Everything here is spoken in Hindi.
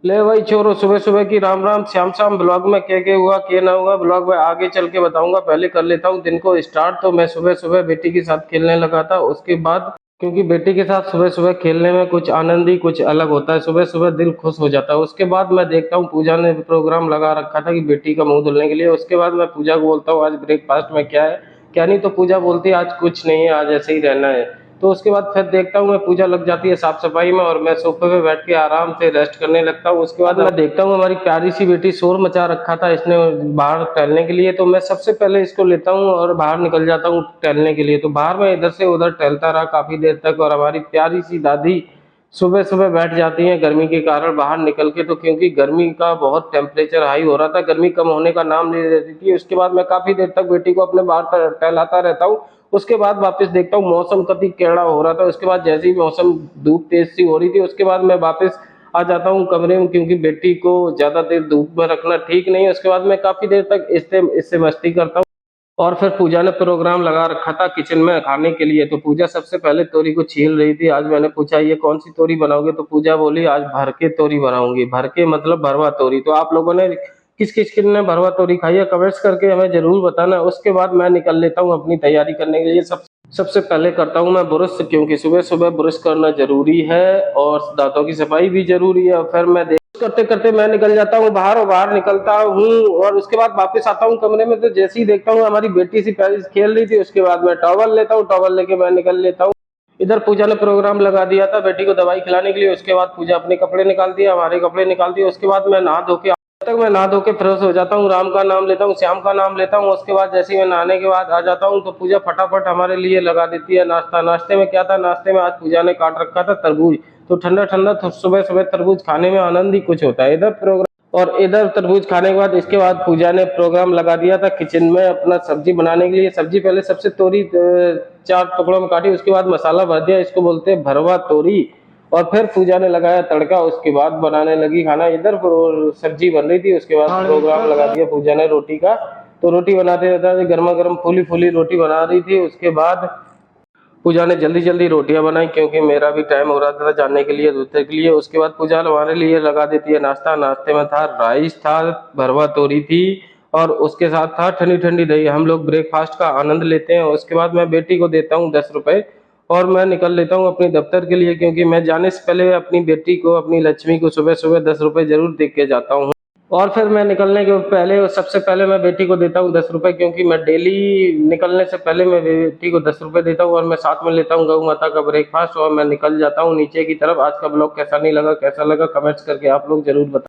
ले भाई छोरो, सुबह सुबह की राम राम श्याम श्याम। ब्लॉग में क्या हुआ क्या ना हुआ ब्लॉग में आगे चल के बताऊंगा। पहले कर लेता हूँ दिन को स्टार्ट। तो मैं सुबह सुबह बेटी के साथ खेलने लगा था। उसके बाद क्योंकि बेटी के साथ सुबह सुबह खेलने में कुछ आनंद ही कुछ अलग होता है, सुबह सुबह दिल खुश हो जाता है। उसके बाद मैं देखता हूँ पूजा ने प्रोग्राम लगा रखा था कि बेटी का मुंह धुलने के लिए। उसके बाद मैं पूजा को बोलता हूँ आज ब्रेकफास्ट में क्या है क्या नहीं। तो पूजा बोलती है आज कुछ नहीं है, आज ऐसे ही रहना है। तो उसके बाद फिर देखता हूँ मैं पूजा लग जाती है साफ सफाई में, और मैं सोफे पे बैठ के आराम से रेस्ट करने लगता हूँ। उसके बाद मैं देखता हूँ हमारी प्यारी सी बेटी शोर मचा रखा था इसने बाहर टहलने के लिए। तो मैं सबसे पहले इसको लेता हूँ और बाहर निकल जाता हूँ टहलने के लिए। तो बाहर मैं इधर से उधर टहलता रहा काफी देर तक, और हमारी प्यारी सी दादी सुबह सुबह बैठ जाती हैं गर्मी के कारण बाहर निकल के। तो क्योंकि गर्मी का बहुत टेम्परेचर हाई हो रहा था, गर्मी कम होने का नाम नहीं ले रही थी। उसके बाद मैं काफी देर तक बेटी को अपने बाहर टहलाता रहता हूँ। उसके बाद वापस देखता हूँ मौसम कति कैड़ा हो रहा था। उसके बाद जैसे ही मौसम धूप तेज सी हो रही थी, उसके बाद मैं वापस आ जाता हूँ कमरे में, क्योंकि बेटी को ज्यादा देर धूप में रखना ठीक नहीं है। उसके बाद मैं काफी देर तक इससे इससे मस्ती करता हूँ। और फिर पूजा ने प्रोग्राम लगा रखा था किचन में खाने के लिए। तो पूजा सबसे पहले तोरी को छील रही थी। आज मैंने पूछा ये कौन सी तोरी बनाओगे, तो पूजा बोली आज भर के तोरी बनाऊंगी। भर के मतलब भरवा तोरी। तो आप लोगों ने किस किस ने भरवा तोरी खाई है कमेंट्स करके हमें जरूर बताना। उसके बाद मैं निकल लेता हूँ अपनी तैयारी करने के लिए। सबसे पहले करता हूँ मैं ब्रश, क्योंकि सुबह सुबह ब्रश करना जरूरी है और दांतों की सफाई भी जरूरी है। और फिर मैं करते करते मैं निकल जाता हूँ बाहर, और बाहर निकलता हूँ और उसके बाद वापस आता हूँ कमरे में। तो जैसे ही देखता हूँ हमारी बेटी सी प्यारी सी खेल रही थी, उसके बाद मैं टॉवल लेता हूँ, टॉवल लेके मैं निकल लेता हूँ। इधर पूजा ने प्रोग्राम लगा दिया था बेटी को दवाई खिलाने के लिए। उसके बाद पूजा अपने कपड़े निकाल दिया, हमारे कपड़े निकाल दिए। उसके बाद मैं नहा धो के तक मैं नहा धो के फ्रेश हो जाता हूँ, राम का नाम लेता हूँ, श्याम का नाम लेता हूँ। उसके बाद जैसे ही मैं नहाने के बाद आ जाता हूँ, तो पूजा फटाफट हमारे लिए लगा देती है नाश्ता। नाश्ते में क्या था, नाश्ते में आज पूजा ने काट रखा था तरबूज। तो ठंडा ठंडा सुबह सुबह तरबूज खाने में आनंद ही कुछ होता है। इधर प्रोग्राम और इधर तरबूज खाने के बाद इसके बाद पूजा ने प्रोग्राम लगा दिया था किचन में अपना सब्जी बनाने के लिए। सब्जी पहले सबसे तोरी 4 टुकड़ों में काटी, उसके बाद मसाला भर दिया, इसको बोलते हैं भरवा तोरी। और फिर पूजा ने लगाया तड़का, उसके बाद बनाने लगी खाना। इधर सब्जी बन रही थी, उसके बाद प्रोग्राम लगा दिया पूजा ने रोटी का। तो रोटी बनाते रहता, गर्मा गर्म फूली फूली रोटी बना रही थी। उसके बाद पूजा ने जल्दी जल्दी रोटियां बनाई, क्योंकि मेरा भी टाइम हो रहा था जाने के लिए दूसरे के लिए। उसके बाद पूजा हमारे लिए लगा देती है नाश्ता। नाश्ते में था राइस, था भरवा तोरी थी, और उसके साथ था ठंडी ठंडी दही। हम लोग ब्रेकफास्ट का आनंद लेते हैं। उसके बाद मैं बेटी को देता हूँ 10 रुपए, और मैं निकल लेता हूँ अपने दफ्तर के लिए, क्योंकि मैं जाने से पहले अपनी बेटी को अपनी लक्ष्मी को सुबह सुबह 10 रुपए जरूर दे के जाता हूँ। और फिर मैं निकलने के पहले सबसे पहले मैं बेटी को देता हूँ 10 रुपए, क्योंकि मैं डेली निकलने से पहले मैं बेटी को 10 रुपए देता हूँ। और मैं साथ में लेता हूँ गौ माता का ब्रेकफास्ट, और मैं निकल जाता हूँ नीचे की तरफ। आज का ब्लॉग कैसा नहीं लगा, कैसा लगा कमेंट्स करके आप लोग जरूर बताएं।